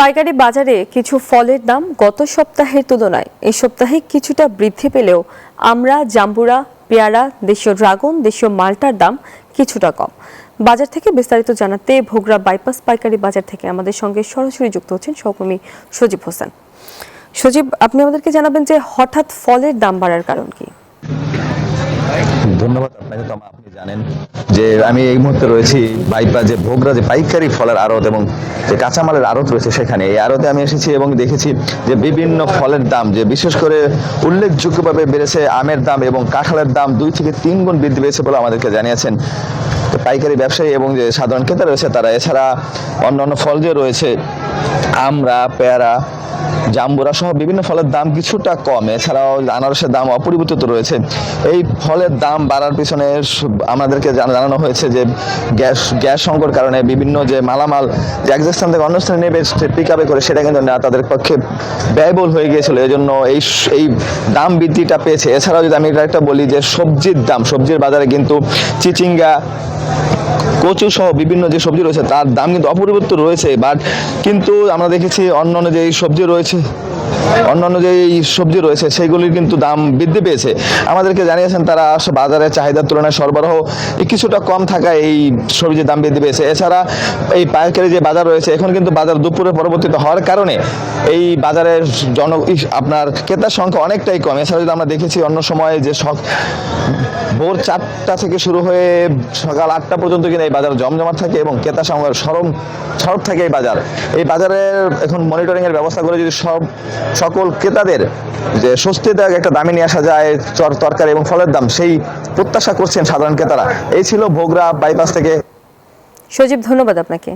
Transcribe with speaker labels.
Speaker 1: পাইকারি বাজারে কিছু ফলের দাম গত সপ্তাহের তুলনায় এই সপ্তাহে কিছুটা বৃদ্ধি পেলেও আমরা জাম্বুরা, পেয়ারা, দেশীয় ড্রাগন, দেশীয় মাল্টার দাম কিছুটা কম। বাজার থেকে বিস্তারিত জানাতে ভোগড়া বাইপাস পাইকারি বাজার থেকে আমাদের সঙ্গে সরাসরি যুক্ত হচ্ছেন সহকর্মী সজীব হোসেন। সজীব, আপনি আমাদেরকে জানাবেন যে হঠাৎ ফলের দাম বাড়ার কারণ কি?
Speaker 2: ধন্যবাদ আপনাকে। তো আপনি জানেন যে আমি এই মুহূর্তে রয়েছি বাইপাস যে ভোগড়া যে পাইকারি ফলের আড়ত এবং যে কাঁচামালের আড়ত রয়েছে সেখানে। এই আড়তে আমি এসেছি এবং দেখেছি যে বিভিন্ন ফলের দাম যে বিশেষ করে উল্লেখযোগ্যভাবে বেড়েছে। আমের দাম এবং কাঁঠালের দাম 2 থেকে 3 গুণ বৃদ্ধি পেয়েছে বলে আমাদেরকে জানিয়েছেন পাইকারি ব্যবসায়ী এবং যে সাধারণ ক্রেতা রয়েছে তারা। এছাড়া অন্যান্য ফল যে রয়েছে আমরা, পেয়ারা, জাম্বুরা সহ বিভিন্ন ফলের দাম কিছুটা কম। এছাড়াও আনারসের দাম অপরিবর্তিত রয়েছে। এই ফলের দাম বাড়ার পিছনে আমাদেরকে জানানো হয়েছে যে গ্যাস সংকট কারণে বিভিন্ন যে মালামাল যে এক স্থান থেকে অন্য স্থানে নেবে পিক আপে করে সেটা কিন্তু না তাদের পক্ষে ব্যয়বহুল হয়ে গিয়েছিল। এই জন্য এই দাম বৃদ্ধিটা পেয়েছে। এছাড়াও যদি আমি একটা বলি যে সবজির দাম, সবজির বাজারে কিন্তু চিচিঙ্গা, কচু সহ বিভিন্ন যে সবজি রয়েছে তার দাম কিন্তু অপরিবর্তিত রয়েছে। বাট কিন্তু আমরা দেখেছি অন্যান্য যে সবজি রয়েছে সেগুলির কিন্তু দাম বৃদ্ধি পেয়েছে। আমাদেরকে জানিয়েছেন তারা বাজারের চাহিদার তুলনায় সরবরাহ কিছুটা কম থাকায় এই সবজির দাম বৃদ্ধি পেয়েছে। এছাড়া এই পাইকারি যে বাজার রয়েছে এখন কিন্তু বাজার দুপুরে পরিবর্তিত হওয়ার কারণে এই বাজারের আপনার ক্রেতার সংখ্যা অনেকটাই কম। এছাড়া যদি আমরা দেখেছি অন্য সময়ে যে ভোর 4টা থেকে শুরু হয়ে সকাল 8টা পর্যন্ত কিন্তু এই বাজার জমজমাট থাকে এবং ক্রেতা সংখ্যার সরব থাকে এই বাজারের এখন মনিটরিং এর ব্যবস্থা করে যদি সকল ক্রেতাদের যে স্বস্তিদায়ক একটা দামে নিয়ে আসা যায় তরকারি এবং ফলের দাম, সেই প্রত্যাশা করছেন সাধারণ ক্রেতারা। এই ছিল ভোগড়া বাইপাস থেকে।
Speaker 1: সজীব, ধন্যবাদ আপনাকে।